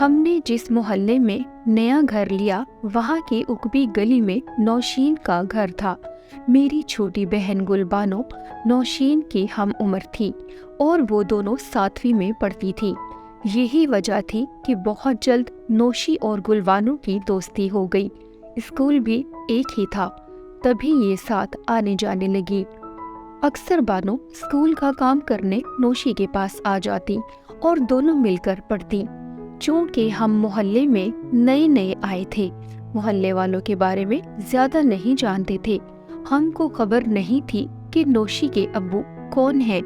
हमने जिस मोहल्ले में नया घर लिया वहाँ की उकबी गली में नौशीन का घर था। मेरी छोटी बहन गुलबानो नौशीन की हम उम्र थी और वो दोनों 7वीं में पढ़ती थी। यही वजह थी कि बहुत जल्द नौशी और गुलबानो की दोस्ती हो गई। स्कूल भी एक ही था, तभी ये साथ आने जाने लगी। अक्सर बानो स्कूल का काम करने नौशी के पास आ जाती और दोनों मिलकर पढ़ती। चूंकि हम मोहल्ले में नए नए आए थे, मोहल्ले वालों के बारे में ज्यादा नहीं जानते थे। हमको खबर नहीं थी कि नौशी के अब्बू कौन है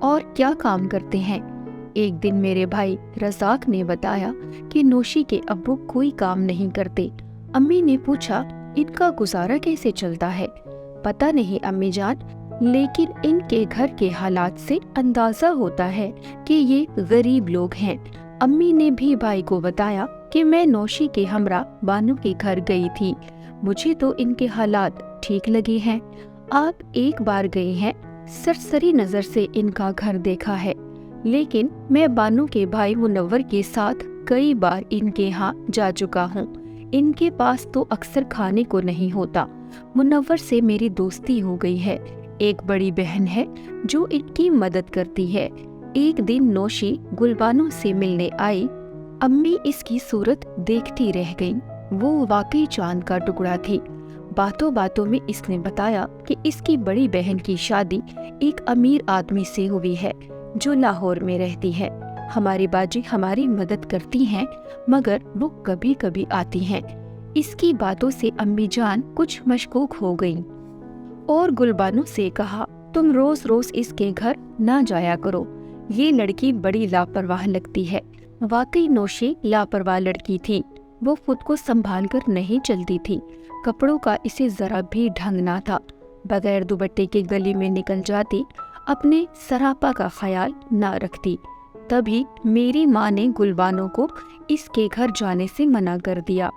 और क्या काम करते हैं। एक दिन मेरे भाई रज़ाक ने बताया कि नौशी के अब्बू कोई काम नहीं करते। अम्मी ने पूछा, इनका गुजारा कैसे चलता है? पता नहीं अम्मी जान, लेकिन इनके घर के हालात से अंदाजा होता है कि ये गरीब लोग हैं। अम्मी ने भी भाई को बताया कि मैं नौशी के हमरा बानो के घर गई थी। मुझे तो इनके हालात ठीक लगे हैं। आप एक बार गए हैं, सरसरी नजर से इनका घर देखा है, लेकिन मैं बानो के भाई मुनव्वर के साथ कई बार इनके यहाँ जा चुका हूँ। इनके पास तो अक्सर खाने को नहीं होता। मुनव्वर से मेरी दोस्ती हो गई है। एक बड़ी बहन है जो इनकी मदद करती है। एक दिन नौशी गुलबानो से मिलने आई। अम्मी इसकी सूरत देखती रह गईं। वो वाकई चांद का टुकड़ा थी। बातों बातों में इसने बताया कि इसकी बड़ी बहन की शादी एक अमीर आदमी से हुई है जो लाहौर में रहती है। हमारी बाजी हमारी मदद करती हैं, मगर वो कभी कभी आती हैं। इसकी बातों से अम्मी जान कुछ मशकूक हो गईं और गुलबानो से कहा, तुम रोज रोज इसके घर ना जाया करो, ये लड़की बड़ी लापरवाह लगती है। वाकई नौशी लापरवाह लड़की थी। वो खुद को संभाल कर नहीं चलती थी। कपड़ों का इसे जरा भी ढंग ना था। बगैर दुपट्टे के गली में निकल जाती, अपने सरापा का ख्याल ना रखती। तभी मेरी माँ ने गुलबानो को इसके घर जाने से मना कर दिया,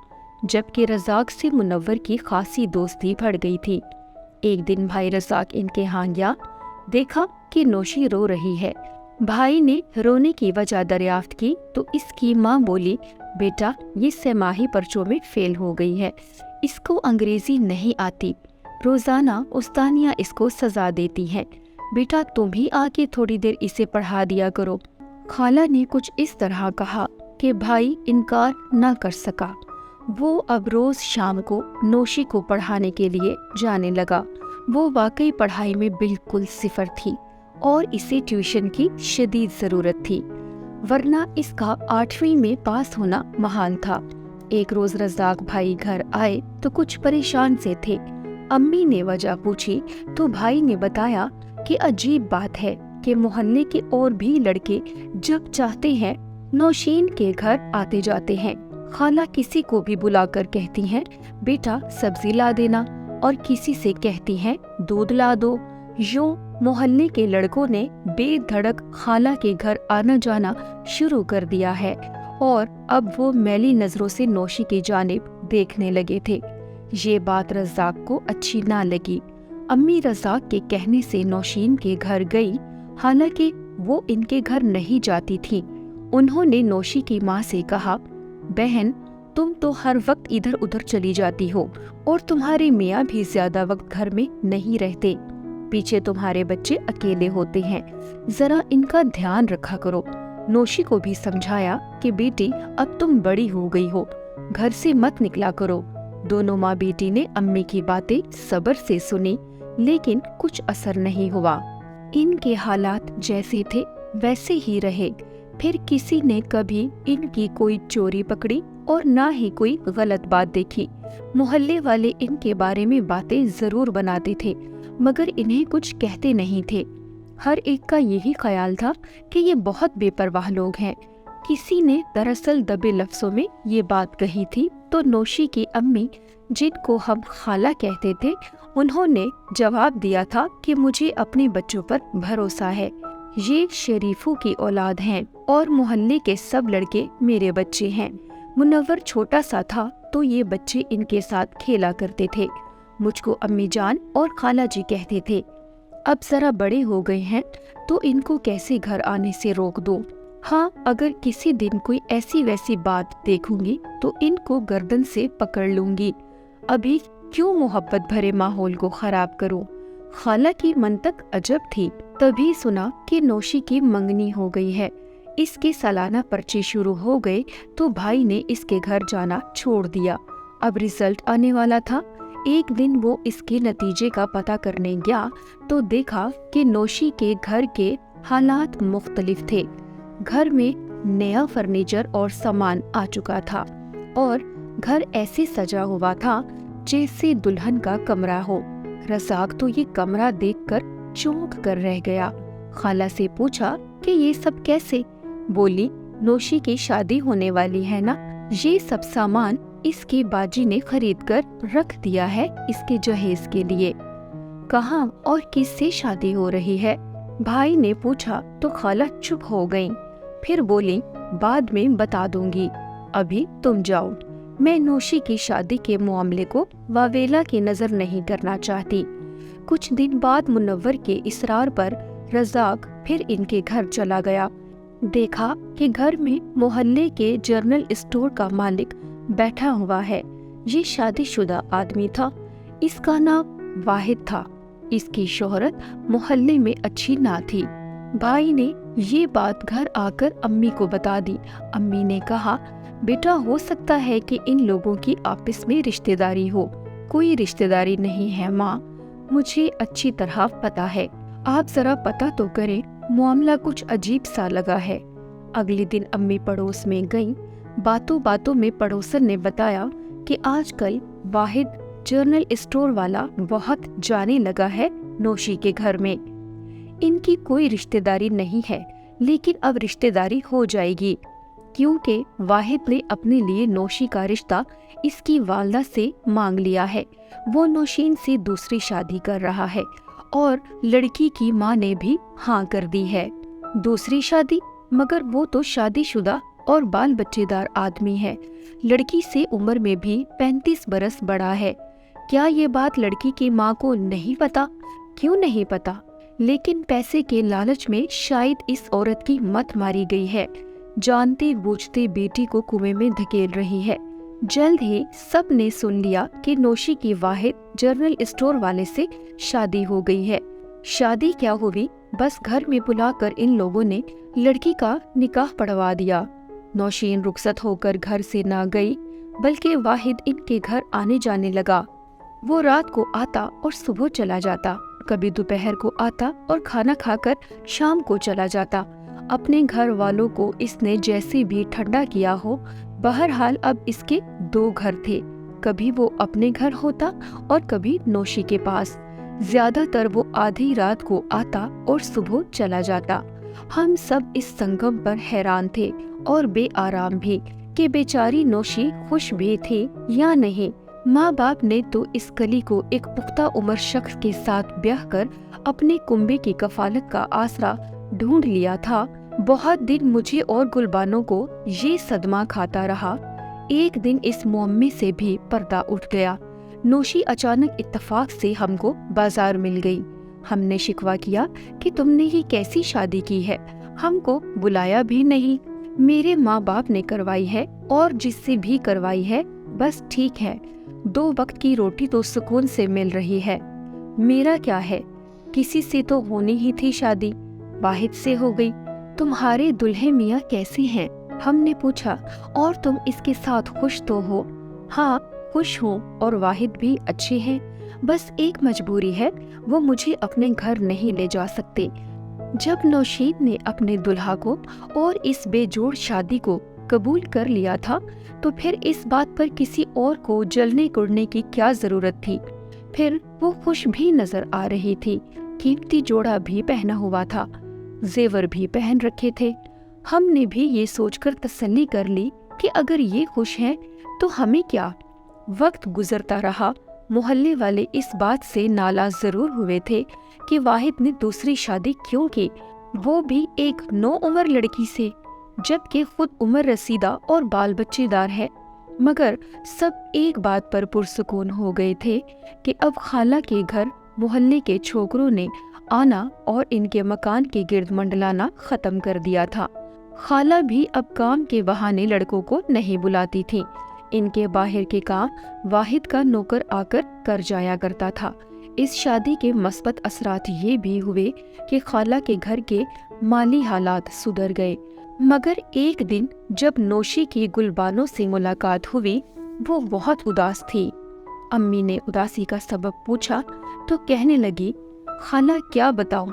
जबकि रज़ाक से मुनव्वर की खासी दोस्ती बढ़ गई थी। एक दिन भाई रज़ाक इनके यहाँ गया, देखा कि नौशी रो रही है। भाई ने रोने की वजह दरियाफ्त की तो इसकी माँ बोली, बेटा ये छमाही पर्चों में फेल हो गई है, इसको अंग्रेजी नहीं आती। रोजाना उस्तानिया इसको सजा देती है। बेटा तुम ही आके थोड़ी देर इसे पढ़ा दिया करो। खाला ने कुछ इस तरह कहा कि भाई इनकार न कर सका। वो अब रोज शाम को नौशी को पढ़ाने के लिए जाने लगा। वो वाकई पढ़ाई में बिल्कुल सिफर थी और इसे ट्यूशन की शदीद जरूरत थी, वरना इसका 8वीं में पास होना महाल था। एक रोज रज़ाक भाई घर आए तो कुछ परेशान से थे। अम्मी ने वजह पूछी तो भाई ने बताया कि अजीब बात है कि मोहल्ले के और भी लड़के जब चाहते हैं नौशीन के घर आते जाते हैं। खाला किसी को भी बुलाकर कहती हैं, बेटा सब्जी ला देना, और किसी से कहती हैं दूध ला दो। यूं मोहल्ले के लड़कों ने बेधड़क खाला के घर आना जाना शुरू कर दिया है और अब वो मैली नजरों से नौशी की जानिब देखने लगे थे। ये बात रज़ाक को अच्छी ना लगी। अम्मी रज़ाक के कहने से नौशीन के घर गई, हालांकि वो इनके घर नहीं जाती थी। उन्होंने नौशी की माँ से कहा, बहन तुम तो हर वक्त इधर उधर चली जाती हो और तुम्हारे मियाँ भी ज्यादा वक्त घर में नहीं रहते। पीछे तुम्हारे बच्चे अकेले होते हैं, जरा इनका ध्यान रखा करो। नौशी को भी समझाया कि बेटी अब तुम बड़ी हो गई हो, घर से मत निकला करो। दोनों माँ बेटी ने अम्मी की बातें सब्र से सुनी, लेकिन कुछ असर नहीं हुआ। इनके हालात जैसे थे वैसे ही रहे। फिर किसी ने कभी इनकी कोई चोरी पकड़ी और ना ही कोई गलत बात देखी। मोहल्ले वाले इनके बारे में बातें जरूर बनाते थे, मगर इन्हें कुछ कहते नहीं थे। हर एक का यही ख्याल था कि ये बहुत बेपरवाह लोग हैं। किसी ने दरअसल दबे लफ्जों में ये बात कही थी तो नौशी की अम्मी, जिनको हम खाला कहते थे, उन्होंने जवाब दिया था कि मुझे अपने बच्चों पर भरोसा है। ये शरीफों की औलाद हैं और मोहल्ले के सब लड़के मेरे बच्चे हैं। मुनव्वर छोटा सा था तो ये बच्चे इनके साथ खेला करते थे। मुझको अम्मी जान और खाला जी कहते थे। अब जरा बड़े हो गए हैं तो इनको कैसे घर आने से रोक दो। हाँ, अगर किसी दिन कोई ऐसी वैसी बात देखूंगी तो इनको गर्दन से पकड़ लूंगी। अभी क्यों मोहब्बत भरे माहौल को खराब करूं? खाला की मंतक अजब थी। तभी सुना कि नौशी की मंगनी हो गई है। इसके सालाना पर्चे शुरू हो गए तो भाई ने इसके घर जाना छोड़ दिया। अब रिजल्ट आने वाला था। एक दिन वो इसके नतीजे का पता करने गया तो देखा कि नौशी के घर के हालात मुख्तलिफ थे। घर में नया फर्नीचर और सामान आ चुका था और घर ऐसे सजा हुआ था जैसे दुल्हन का कमरा हो। रज़ाक तो ये कमरा देखकर चौंक कर रह गया। खाला से पूछा कि ये सब कैसे? बोली, नौशी की शादी होने वाली है ना, ये सब सामान इसकी बाजी ने खरीद कर रख दिया है इसके जहेज के लिए। कहाँ और किससे शादी हो रही है? भाई ने पूछा तो खाला चुप हो गईं। फिर बोली, बाद में बता दूंगी, अभी तुम जाओ। मैं नौशी की शादी के मामले को वावेला की नजर नहीं करना चाहती। कुछ दिन बाद मुनव्वर के इसरार पर रज़ाक फिर इनके घर चला गया। देखा कि घर में मोहल्ले के जनरल स्टोर का मालिक बैठा हुआ है। ये शादीशुदा आदमी था। इसका नाम वाहिद था। इसकी शोहरत मोहल्ले में अच्छी ना थी। भाई ने ये बात घर आकर अम्मी को बता दी। अम्मी ने कहा, बेटा हो सकता है कि इन लोगों की आपस में रिश्तेदारी हो। कोई रिश्तेदारी नहीं है माँ, मुझे अच्छी तरह पता है। आप जरा पता तो करें, मामला कुछ अजीब सा लगा है। अगले दिन अम्मी पड़ोस में गईं। बातों बातों में पड़ोसन ने बताया कि आजकल वाहिद जनरल स्टोर वाला बहुत जाने लगा है नौशी के घर में। इनकी कोई रिश्तेदारी नहीं है, लेकिन अब रिश्तेदारी हो जाएगी, क्योंकि वाहिद ने अपने लिए नौशी का रिश्ता इसकी वालदा से मांग लिया है। वो नौशीन से दूसरी शादी कर रहा है और लड़की की माँ ने भी हाँ कर दी है। दूसरी शादी? मगर वो तो शादीशुदा और बाल बच्चेदार आदमी है। लड़की से उम्र में भी 35 बरस बड़ा है। क्या ये बात लड़की की माँ को नहीं पता? क्यों नहीं पता? लेकिन पैसे के लालच में शायद इस औरत की मत मारी गई है। जानते बूझते बेटी को कुएं में धकेल रही है। जल्द ही सब ने सुन लिया कि नौशी की वाहिद जनरल स्टोर वाले से शादी हो गई है। शादी क्या हुई, बस घर में बुलाकर इन लोगों ने लड़की का निकाह पढ़वा दिया। नौशीन रुखसत होकर घर से ना गई, बल्कि वाहिद इनके घर आने जाने लगा। वो रात को आता और सुबह चला जाता, कभी दोपहर को आता और खाना खाकर शाम को चला जाता। अपने घर वालों को इसने जैसे भी ठंडा किया हो। बहरहाल अब इसके 2 घर थे। कभी वो अपने घर होता और कभी नौशी के पास। ज्यादातर वो आधी रात को आता और सुबह चला जाता। हम सब इस संगम पर हैरान थे और बेआराम भी कि बेचारी नौशी खुश भी थी या नहीं। माँ बाप ने तो इस कली को एक पुख्ता उम्र शख्स के साथ ब्याह कर अपने कुंबे की कफालत का आसरा ढूंढ लिया था। बहुत दिन मुझे और गुलबानों को ये सदमा खाता रहा। एक दिन इस मुअम्मे से भी पर्दा उठ गया। नौशी अचानक इत्तफाक से हमको बाजार मिल गई। हमने शिकवा किया कि तुमने ही कैसी शादी की है, हमको बुलाया भी नहीं। मेरे माँ बाप ने करवाई है और जिससे भी करवाई है बस ठीक है। 2 वक्त की रोटी तो सुकून से मिल रही है। मेरा क्या है, किसी से तो होनी ही थी शादी, वाहिद से हो गई। तुम्हारे दुल्हे मियाँ कैसे हैं? हमने पूछा। और तुम इसके साथ खुश तो हो? हाँ खुश हूँ, और वाहिद भी अच्छे हैं। बस एक मजबूरी है, वो मुझे अपने घर नहीं ले जा सकते। जब नौशीन ने अपने दुल्हा को और इस बेजोड़ शादी को कबूल कर लिया था तो फिर इस बात पर किसी और को जलने कुड़ने की क्या जरूरत थी। फिर वो खुश भी नजर आ रही थी। कीमती जोड़ा भी पहना हुआ था, जेवर भी पहन रखे थे। हमने भी ये सोचकर तसल्ली कर ली कि अगर ये खुश हैं तो हमें क्या। वक्त गुजरता रहा। मोहल्ले वाले इस बात से नाराज जरूर हुए थे कि वाहिद ने दूसरी शादी क्यों की, वो भी एक नौउम्र लड़की से, जबकि खुद उम्र रसीदा और बाल बच्चेदार है। मगर सब एक बात पर पुरसुकून हो गए थे कि अब खाला के घर मोहल्ले के छोकरों ने आना और इनके मकान के गिर्द मंडलाना खत्म कर दिया था। खाला भी अब काम के बहाने लड़कों को नहीं बुलाती थी। इनके बाहर के काम वाहिद का नौकर आकर कर जाया करता था। इस शादी के मस्बत असरात ये भी हुए कि खाला के घर के माली हालात सुधर गए। मगर एक दिन जब नौशी की गुलबानों से मुलाकात हुई, वो बहुत उदास थी। अम्मी ने उदासी का सबब पूछा तो कहने लगी, खाला क्या बताऊं,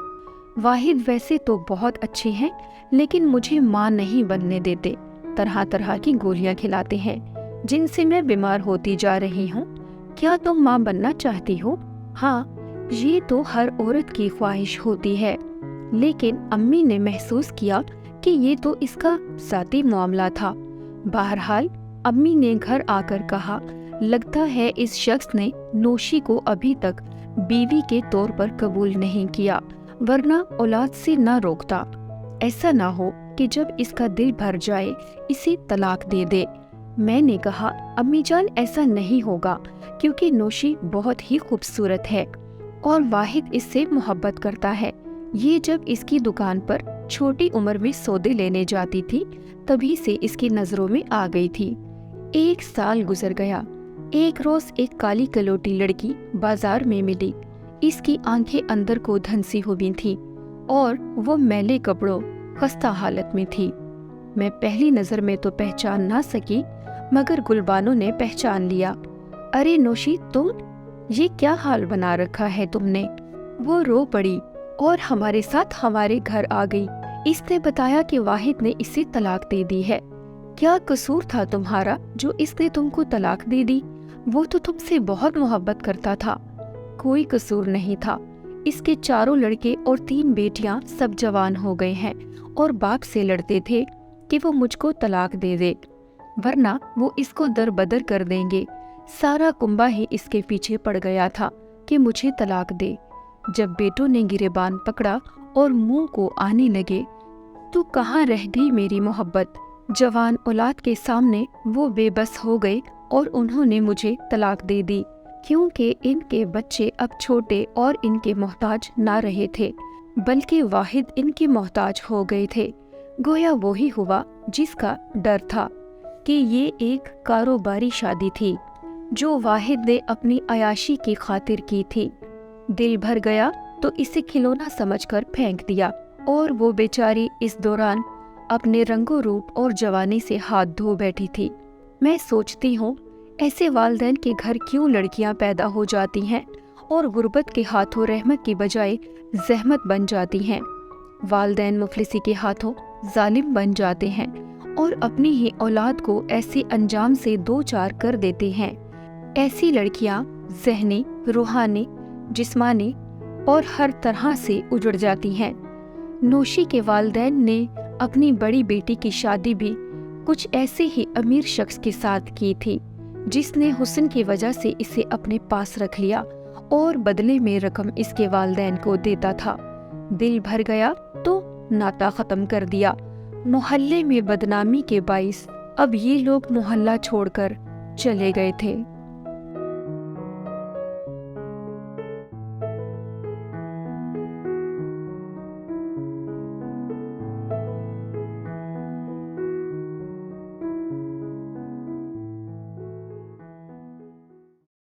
वाहिद वैसे तो बहुत अच्छे हैं, लेकिन मुझे माँ नहीं बनने देते। तरह तरह की गोलियां खिलाते हैं जिनसे मैं बीमार होती जा रही हूँ। क्या तुम माँ बनना चाहती हो? हाँ, ये तो हर औरत की ख्वाहिश होती है। लेकिन अम्मी ने महसूस किया कि ये तो इसका ज़ाती मामला था। बहरहाल अम्मी ने घर आकर कहा, लगता है इस शख्स ने नौशी को अभी तक बीवी के तौर पर कबूल नहीं किया, वरना औलाद से न रोकता। ऐसा ना हो कि जब इसका दिल भर जाए इसे तलाक दे दे। मैंने कहा, अम्मी जान ऐसा नहीं होगा, क्योंकि नौशी बहुत ही खूबसूरत है और वाहिद इससे मोहब्बत करता है। ये जब इसकी दुकान पर छोटी उम्र में सौदे लेने जाती थी, तभी से इसकी नजरों में आ गई थी। 1 साल गुजर गया। एक रोज एक काली कलोटी लड़की बाजार में मिली। इसकी आंखें अंदर को धंसी हुई थी और वो मैले कपड़ों खस्ता हालत में थी। मैं पहली नजर में तो पहचान ना सकी, मगर गुलबानो ने पहचान लिया। अरे नौशी, तुम ये क्या हाल बना रखा है तुमने? वो रो पड़ी और हमारे साथ हमारे घर आ गई। इसने बताया कि वाहिद ने इसे तलाक दे दी है। क्या कसूर था तुम्हारा जो इसने तुमको तलाक दे दी? वो तो तुमसे बहुत मोहब्बत करता था। कोई कसूर नहीं था। इसके 4 लड़के और 3 बेटियां सब जवान हो गए हैं और बाप से लड़ते थे कि वो मुझको तलाक दे दे, वरना वो इसको दरबदर कर देंगे। सारा कुंबा ही इसके पीछे पड़ गया था कि मुझे तलाक दे। जब बेटों ने गिरेबान पकड़ा और मुंह को आने लगे, तो कहाँ रह गई मेरी मोहब्बत? जवान औलाद के सामने वो बेबस हो गए और उन्होंने मुझे तलाक दे दी, क्योंकि इनके बच्चे अब छोटे और इनके मोहताज ना रहे थे, बल्कि वाहिद इनके मोहताज हो गए थे। गोया वो ही हुआ जिसका डर था कि ये एक कारोबारी शादी थी जो वाहिद ने अपनी अयाशी की खातिर की थी। दिल भर गया तो इसे खिलौना समझकर फेंक दिया और वो बेचारी इस दौरान अपने रंगो रूप और जवानी से हाथ धो बैठी थी। मैं सोचती हूँ, ऐसे वालिदैन के घर क्यों लड़कियाँ पैदा हो जाती हैं और गुर्बत के हाथों रहमत की बजाय जहमत बन जाती हैं। वालिदैन मुफलिसी के हाथों जालिम बन जाते हैं और अपनी ही औलाद को ऐसे अंजाम से 2-4 कर देते हैं। ऐसी लड़कियाँ ज़हनी, रूहानी, जिस्मानी और हर तरह से उजड़ जाती हैं। नौशी के वालिदैन ने अपनी बड़ी बेटी की शादी भी कुछ ऐसे ही अमीर शख्स के साथ की थी, जिसने हुस्न की वजह से इसे अपने पास रख लिया और बदले में रकम इसके वालिदैन को देता था। दिल भर गया तो नाता खत्म कर दिया। मोहल्ले में बदनामी के बाइस अब ये लोग मोहल्ला छोड़कर चले गए थे।